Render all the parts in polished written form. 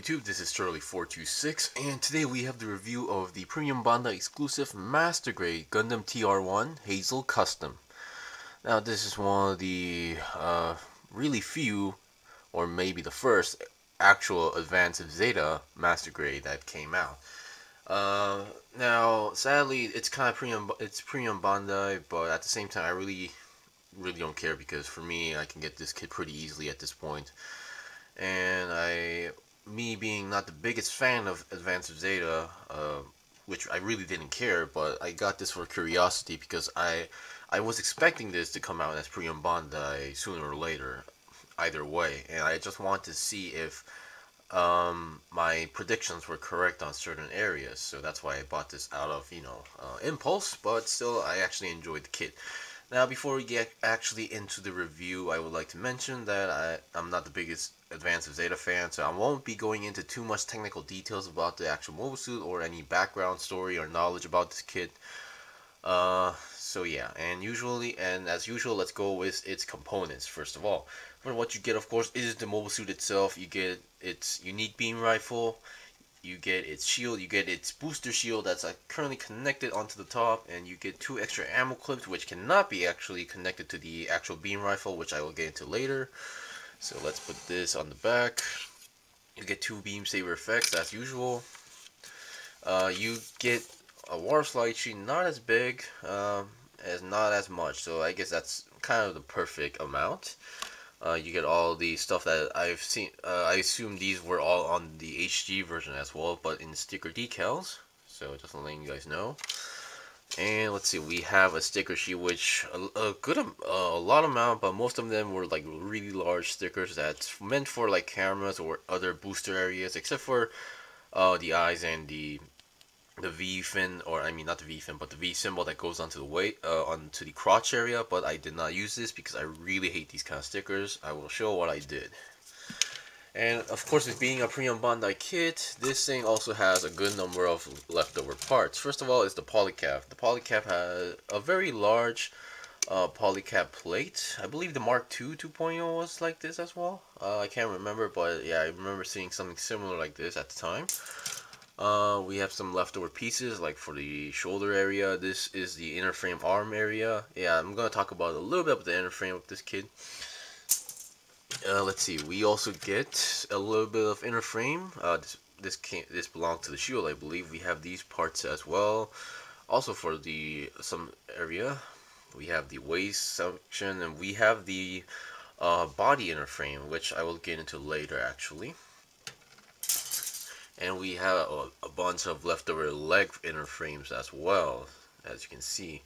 YouTube? This is Shirley426, and today we have the review of the Premium Bandai exclusive Master Grade Gundam TR-1 Hazel Custom. Now, this is one of the really few, or maybe the first, actual Advance of Zeta Master Grade that came out. Now, sadly, it's kind of premium Bandai, but at the same time, I really don't care because for me, I can get this kit pretty easily at this point. And me being not the biggest fan of Advance of Zeta, which I really didn't care, but I got this for curiosity because I was expecting this to come out as Premium Bandai sooner or later, either way, and I just wanted to see if my predictions were correct on certain areas. So that's why I bought this out of impulse, but still I actually enjoyed the kit. Now, before we get actually into the review, I would like to mention that I'm not the biggest Advance of Zeta fan, so I won't be going into too much technical details about the actual mobile suit or any background story or knowledge about this kit. So yeah, and as usual, let's go with its components first of all. For what you get, of course, is the mobile suit itself. You get its unique beam rifle. You get its shield, you get its booster shield that's currently connected onto the top, and you get 2 extra ammo clips which cannot be actually connected to the actual beam rifle, which I will get into later. So let's put this on the back. You get 2 beam saber effects as usual. You get a warp slide sheet, not as big, as not as much, so I guess that's kind of the perfect amount. You get all the stuff that I've seen. I assume these were all on the HG version as well, but in sticker decals. So just letting you guys know. And let's see, we have a sticker sheet, which a lot amount, but most of them were like really large stickers that's meant for like cameras or other booster areas, except for the eyes and the V fin, or I mean not the V fin, but the V symbol that goes onto the onto the crotch area. But I did not use this because I really hate these kind of stickers. I will show what I did. And of course, with being a Premium Bandai kit, this thing also has a good number of leftover parts. First of all is the polycap. The polycap has a very large polycap plate. I believe the Mark II 2.0 was like this as well. I can't remember, but yeah, I remember seeing something similar like this at the time. We have some leftover pieces, like for the shoulder area. This is the inner frame arm area. Yeah, I'm going to talk about a little bit of the inner frame of this kit. Let's see, we also get a little bit of inner frame. This belongs to the shield, I believe. We have these parts as well. Also for some area, we have the waist section, and we have the body inner frame, which I will get into later actually. And we have a bunch of leftover leg inner frames as well, as you can see.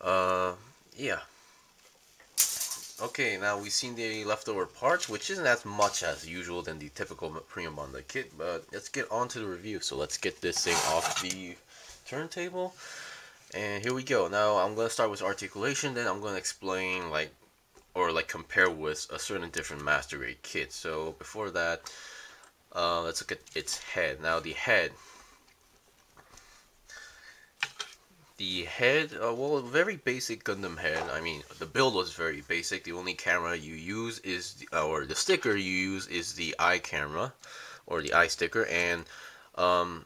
Yeah. Okay, now we've seen the leftover parts, which isn't as much as usual than the typical Premium Bandai kit, but let's get on to the review. So let's get this thing off the turntable. And here we go. Now I'm going to start with articulation, then I'm going to explain or compare with a certain different Master Grade kit. So before that, let's look at its head. Now the head, well, very basic Gundam head. I mean, the build was very basic. The only camera you use is, or the sticker you use is the eye camera, or the eye sticker. And on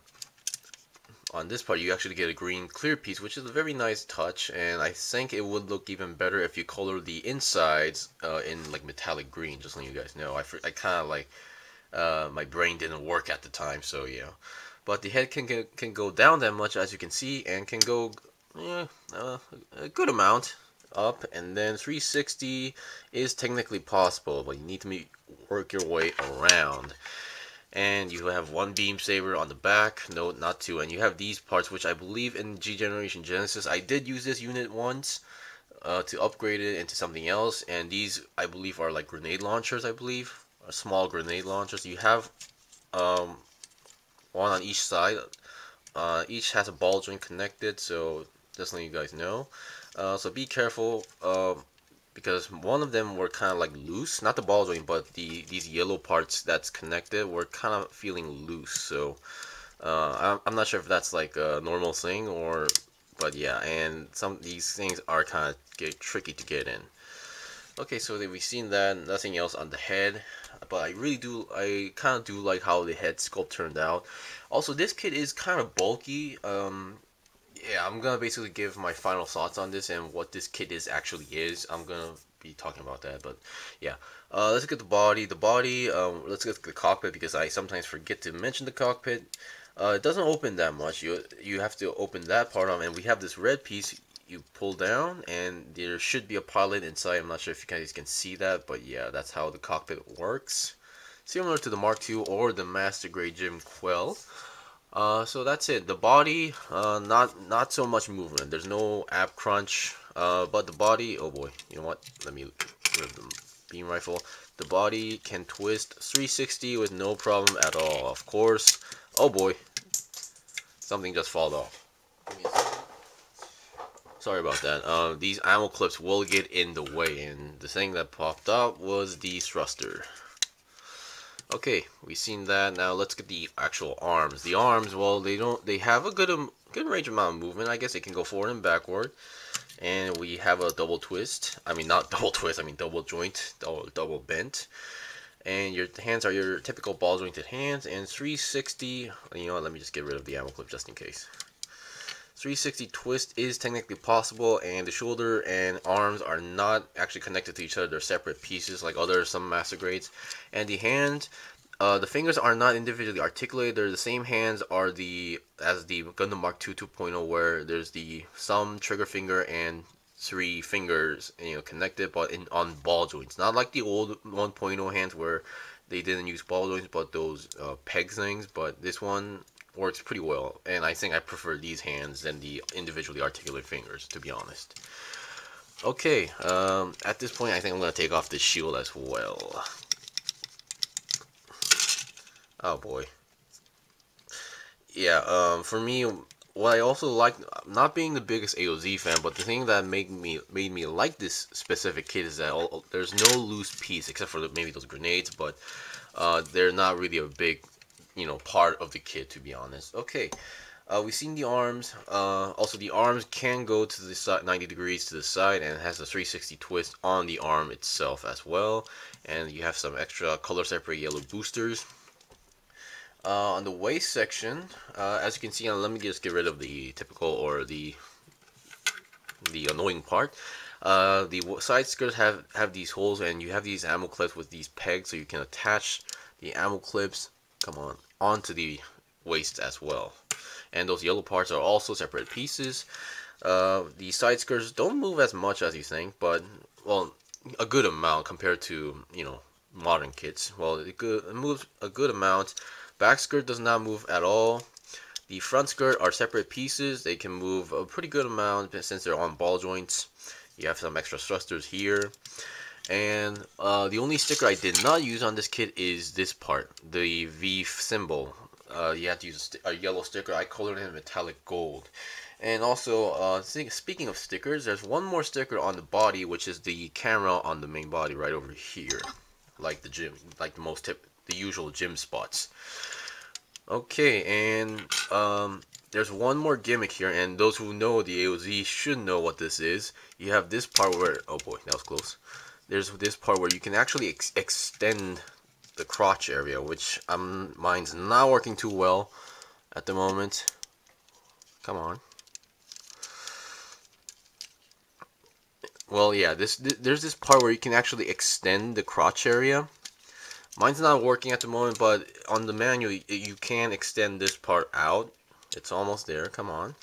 this part, you actually get a green clear piece, which is a very nice touch. And I think it would look even better if you color the insides in like metallic green. Just letting you guys know. I kind of like. My brain didn't work at the time, so yeah. But the head can go down that much, as you can see, and can go a good amount up, and then 360 is technically possible, but you need to work your way around. And you have 1 beam saber on the back, no, not 2, and you have these parts, which I believe in G Generation Genesis, I did use this unit once to upgrade it into something else, and these I believe are like grenade launchers, I believe. Small grenade launchers. You have one on each side. Each has a ball joint connected, so just letting you guys know. So be careful, because one of them were kind of like loose, not the ball joint, but these yellow parts that's connected were kind of feeling loose. So I'm not sure if that's like a normal thing, but yeah. And some of these things are kind of tricky to get in. Okay, so then we've seen that, nothing else on the head, but I kind of do like how the head sculpt turned out. Also, this kit is kind of bulky. Yeah, I'm gonna basically give my final thoughts on this and what this kit actually is. I'm gonna be talking about that, but yeah. Let's get the body. Let's get the cockpit because I sometimes forget to mention the cockpit. It doesn't open that much. You have to open that part on, and we have this red piece you pull down, and there should be a pilot inside. I'm not sure if you guys can see that, but yeah, that's how the cockpit works. Similar to the Mark II or the Master Grade GM Quel. So that's it. The body, not so much movement. There's no ab crunch. But the body, oh boy, you know what? Let me grab the beam rifle. The body can twist 360 with no problem at all. Of course. Oh boy, something just fall off. Sorry about that. These ammo clips will get in the way, and the thing that popped up was the thruster. Okay, we've seen that. Now let's get the actual arms. The arms, well, they have a good range amount of movement. I guess they can go forward and backward. And we have a double twist. I mean, not double twist. I mean double joint, double bent. And your hands are your typical ball jointed hands. And 360. You know what? Let me just get rid of the ammo clip just in case. 360 twist is technically possible, and the shoulder and arms are not actually connected to each other. They're separate pieces like some master grades. And the hand, the fingers are not individually articulated. They're the same hands as the Gundam Mark II 2.0, where there's the thumb, trigger finger, and 3 fingers, connected, but on ball joints. Not like the old 1.0 hands where they didn't use ball joints, but those peg things. But this one works pretty well, and I think I prefer these hands than the individually articulated fingers, to be honest. Okay, at this point I think I'm going to take off this shield as well. Oh boy. Yeah, for me, what I also like, not being the biggest AOZ fan, but the thing that made me like this specific kit is that there's no loose piece except for maybe those grenades, but they're not really a big part of the kit, to be honest. Okay, we've seen the arms. Also, the arms can go to the side, 90 degrees to the side, and it has a 360 twist on the arm itself as well. And you have some extra color separated yellow boosters. On the waist section, as you can see, let me just get rid of the typical or the annoying part. The side skirts have these holes, and you have these ammo clips with these pegs, so you can attach the ammo clips onto the waist as well. And those yellow parts are also separate pieces. The side skirts don't move as much as you think, but well, a good amount compared to modern kits. Well, it moves a good amount. Back skirt does not move at all. The front skirt are separate pieces. They can move a pretty good amount since they're on ball joints. You have some extra thrusters here. And the only sticker I did not use on this kit is this part, the V symbol. You have to use a yellow sticker. I colored it in metallic gold. And also, speaking of stickers, there's one more sticker on the body, which is the camera on the main body right over here, like the usual gym spots. Okay, and there's one more gimmick here, and those who know the AOZ should know what this is. You have this part where, oh boy, that was close. There's this part where you can actually extend the crotch area, which mine's not working too well at the moment. Come on. Well, yeah, there's this part where you can actually extend the crotch area. Mine's not working at the moment, but on the manual, you can extend this part out. It's almost there. Come on.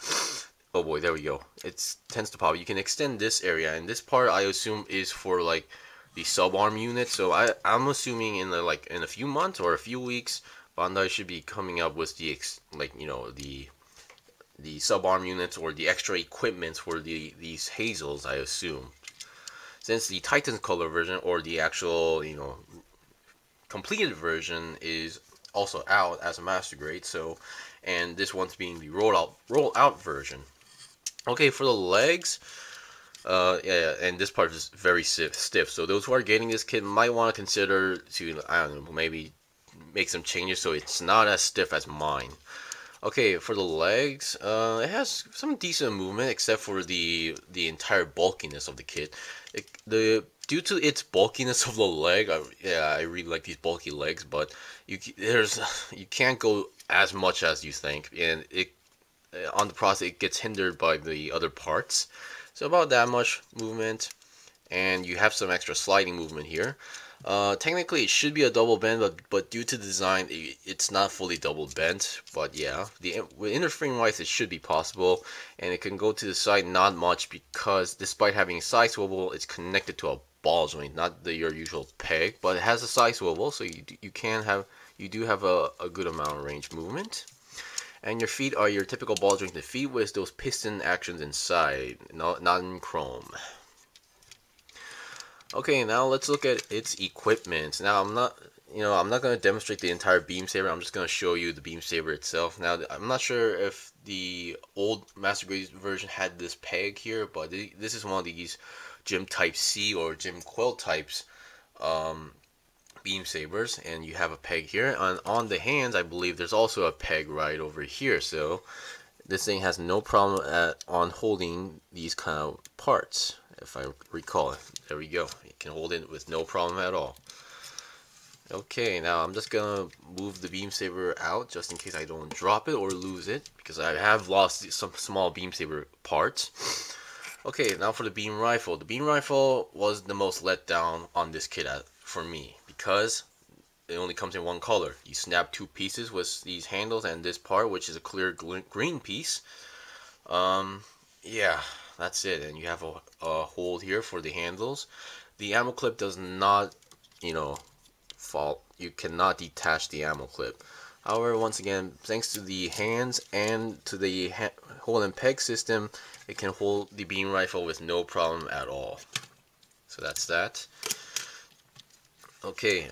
Oh boy, there we go. It tends to pop. You can extend this area, and this part I assume is for like the sub-arm unit. So I'm assuming in a few months or a few weeks, Bandai should be coming up with the sub-arm units or the extra equipment for these Hazels, I assume. Since the Titan's color version or the actual completed version is also out as a master grade, and this one's being the roll out version. Okay, for the legs, yeah, and this part is very stiff. So those who are getting this kit might want to consider I don't know, maybe make some changes so it's not as stiff as mine. Okay, for the legs, it has some decent movement except for the entire bulkiness of the kit. The due to its bulkiness of the leg, I really like these bulky legs, but you can't go as much as you think, and it on the process it gets hindered by the other parts. So about that much movement, and you have some extra sliding movement here. Technically it should be a double bend, but due to the design it's not fully double bent. But yeah, with inner frame wise it should be possible, and it can go to the side not much because despite having a side swivel, it's connected to a ball joint, not your usual peg, but it has a side swivel, so you do have a good amount of range movement. And your feet are your typical ball jointed feet with those piston actions inside, not in chrome. Okay, now let's look at its equipment. Now I'm not going to demonstrate the entire beam saber. I'm just going to show you the beam saber itself. Now I'm not sure if the old Master Grade version had this peg here, but this is one of these GM Type C or GM Quel types beam sabers, and you have a peg here. On the hands, I believe there's also a peg right over here. So this thing has no problem on holding these kind of parts. If I recall it, there we go. You can hold it with no problem at all. Okay, now I'm just gonna move the beam saber out just in case I don't drop it or lose it, because I have lost some small beam saber parts. Okay, now for the beam rifle. The beam rifle was the most let down on this kit for me, because it only comes in one color. You snap two pieces with these handles and this part, which is a clear green piece. Yeah, that's it. And you have a hold here for the handles. The ammo clip does not, fall. You cannot detach the ammo clip. However, once again, thanks to the hands and to the hold and peg system, it can hold the beam rifle with no problem at all. So that's that. Okay,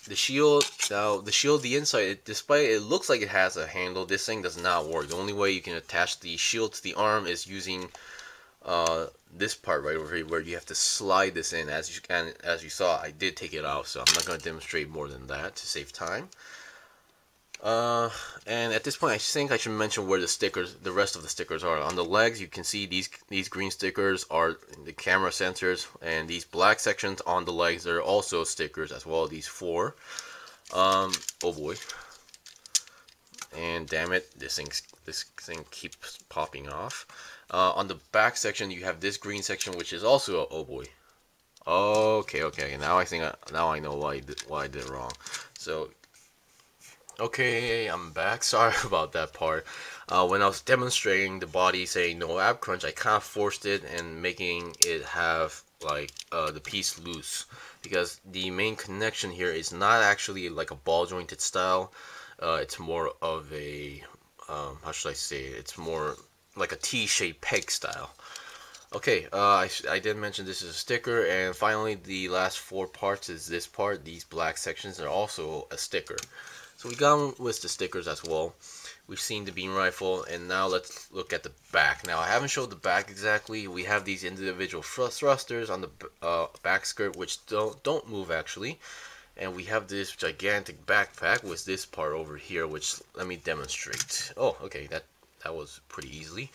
the shield. Now the shield, the inside, despite it looks like it has a handle, this thing does not work. The only way you can attach the shield to the arm is using this part right over here, where you have to slide this in. As you saw, I did take it out, so I'm not going to demonstrate more than that to save time. And at this point, I think I should mention where the rest of the stickers are. On the legs, you can see these green stickers are the camera sensors, and these black sections on the legs are also stickers as well. These four. Oh boy. And damn it, this thing keeps popping off. On the back section, you have this green section, which is also a, oh boy. Okay. Now I know why I did it wrong. So. Okay, I'm back. Sorry about that part. When I was demonstrating the body saying no ab crunch, I kind of forced it and making it have like the piece loose, because the main connection here is not actually like a ball jointed style. It's more of a how should I say it? It's more like a T-shaped peg style. Okay, I did mention this is a sticker, and finally the last four parts is this part. These black sections are also a sticker. So we got with the stickers as well. We've seen the beam rifle, and now let's look at the back. Now I haven't showed the back exactly. We have these individual thrusters on the back skirt, which don't move actually, and we have this gigantic backpack with this part over here, which let me demonstrate. Oh, okay, that was pretty easily,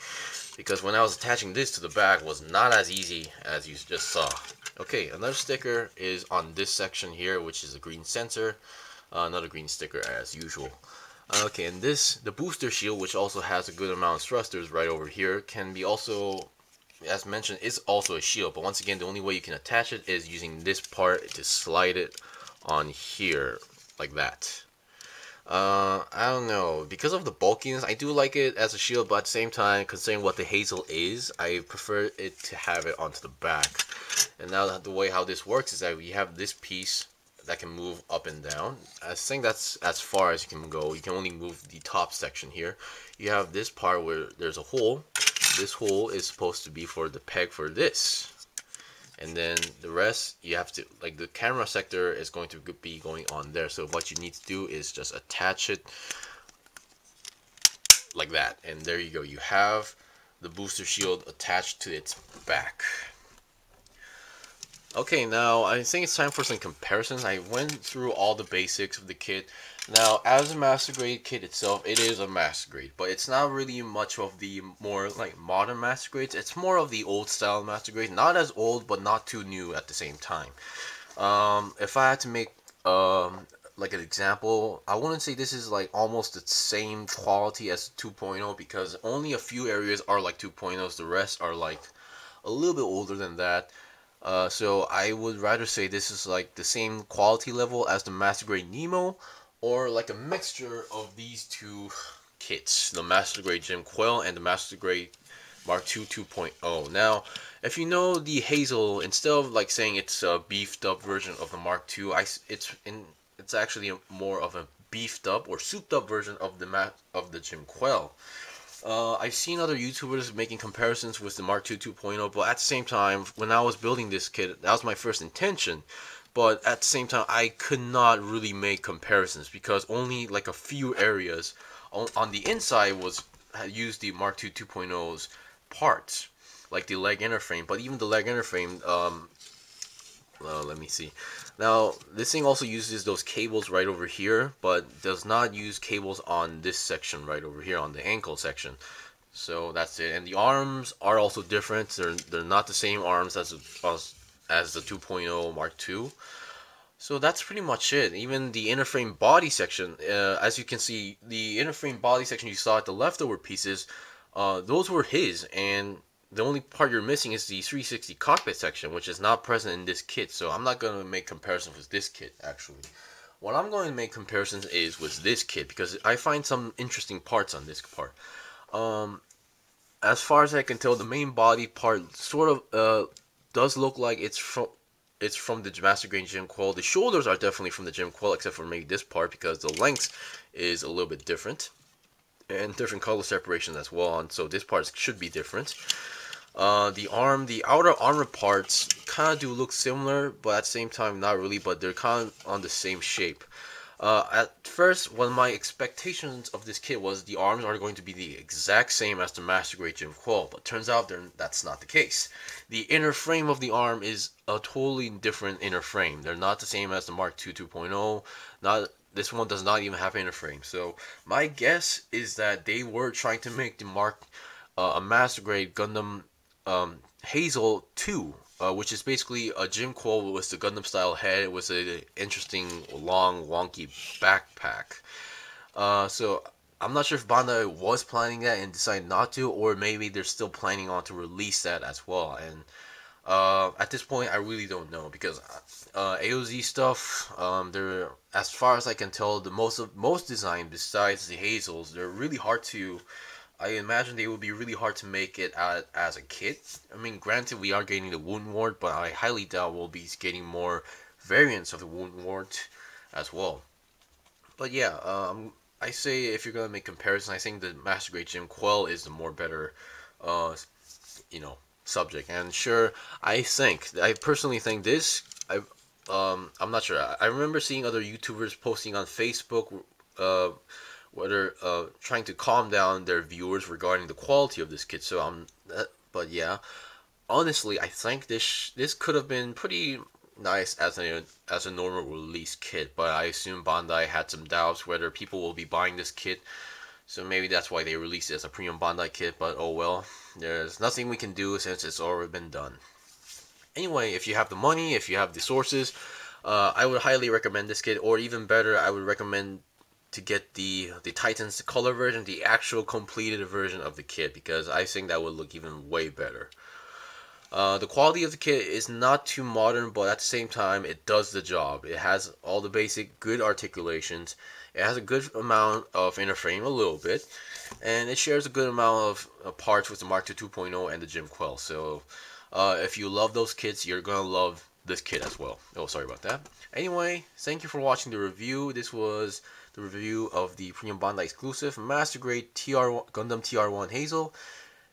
because when I was attaching this to the back was not as easy as you just saw. Okay, another sticker is on this section here, which is a green sensor. Another green sticker as usual. Okay, and the booster shield, which also has a good amount of thrusters right over here, can be also, as mentioned, is also a shield. But once again, the only way you can attach it is using this part to slide it on here, like that. I don't know, because of the bulkiness, I do like it as a shield, but at the same time, considering what the Hazel is, I prefer it to have it onto the back. And now the way how this works is that we have this piece that can move up and down. I think that's as far as you can go. You can only move the top section here. You have this part where there's a hole. This hole is supposed to be for the peg for this. And then the rest, you have to, like the camera sector is going to be going on there. So what you need to do is just attach it like that. And there you go. You have the booster shield attached to its back. Okay, now I think it's time for some comparisons. I went through all the basics of the kit. Now, as a Master Grade kit itself, it is a Master Grade, but it's not really much of the more like modern Master Grades. It's more of the old style Master Grade, not as old, but not too new at the same time. If I had to make like an example, I wouldn't say this is like almost the same quality as 2.0 because only a few areas are like 2.0s. The rest are like a little bit older than that. So I would rather say this is like the same quality level as the Master Grade Nemo, or like a mixture of these two kits, the Master Grade GM Quel and the Master Grade Mark II 2.0. Now, if you know the Hazel, instead of like saying it's a beefed up version of the Mark II, it's actually more of a beefed up or souped up version of the GM Quel. I've seen other YouTubers making comparisons with the Mark II 2.0, but at the same time, when I was building this kit, that was my first intention. But at the same time, I could not really make comparisons because only like a few areas on the inside had used the Mark II 2.0's parts, like the leg inner frame. But even the leg inner frame, let me see. Now, this thing also uses those cables right over here, but does not use cables on this section right over here on the ankle section. So that's it. And the arms are also different. They're not the same arms as the 2.0 Mark II. So that's pretty much it. Even the inner frame body section, as you can see, the inner frame body section you saw at the leftover pieces, those were his, and the only part you're missing is the 360 cockpit section, which is not present in this kit. So I'm not going to make comparisons with this kit, actually. What I'm going to make comparisons is with this kit, because I find some interesting parts on this part. As far as I can tell, the main body part sort of does look like it's from the Master Grade GM Quel. The shoulders are definitely from the GM Quel, except for maybe this part, because the length is a little bit different. And different color separation as well, and so this part should be different. The outer armor parts kind of do look similar, but at the same time not really, but they're kind of on the same shape. At first, one of my expectations of this kit was the arms are going to be the exact same as the Master Grade GM Quel, but turns out that's not the case. The inner frame of the arm is a totally different inner frame. They're not the same as the Mark II 2.0. This one does not even have inner frame. So my guess is that they were trying to make the a Master Grade Gundam Hazel 2, which is basically a GM Quel with the Gundam style head with an interesting long wonky backpack. So I'm not sure if Bandai was planning that and decided not to, or maybe they're still planning on to release that as well. And at this point, I really don't know because AOZ stuff, they're, as far as I can tell, the most design besides the Hazels, they're really hard to. I imagine they would be really hard to make it as a kit. I mean, granted, we are getting the Wound Ward, but I highly doubt we'll be getting more variants of the Wound Ward as well. But yeah, I say if you're gonna make comparisons, I think the Master Grade GM Quel is the more better, uh, you know, subject. And sure, I personally think this. I'm not sure. I remember seeing other YouTubers posting on Facebook, whether trying to calm down their viewers regarding the quality of this kit. So but yeah, honestly, I think this could have been pretty nice as a normal release kit. But I assume Bandai had some doubts whether people will be buying this kit. So maybe that's why they released it as a premium Bandai kit, but oh well. There's nothing we can do since it's already been done. Anyway, if you have the money, if you have the sources, I would highly recommend this kit, or even better, I would recommend to get the Titans color version, the actual completed version of the kit, because I think that would look even way better. The quality of the kit is not too modern, but at the same time, it does the job. It has all the basic good articulations. It has a good amount of inner frame, a little bit, and it shares a good amount of parts with the Mark II 2.0 and the GM Quel. So, if you love those kits, you're gonna love this kit as well. Oh, sorry about that. Anyway, thank you for watching the review. This was the review of the Premium Bandai exclusive Master Grade Gundam TR-1 Hazel.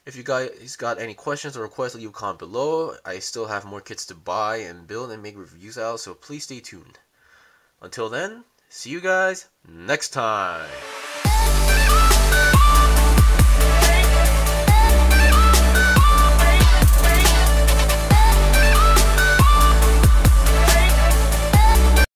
If you guys got any questions or requests, leave a comment below. I still have more kits to buy and build and make reviews out, so please stay tuned. Until then, see you guys next time.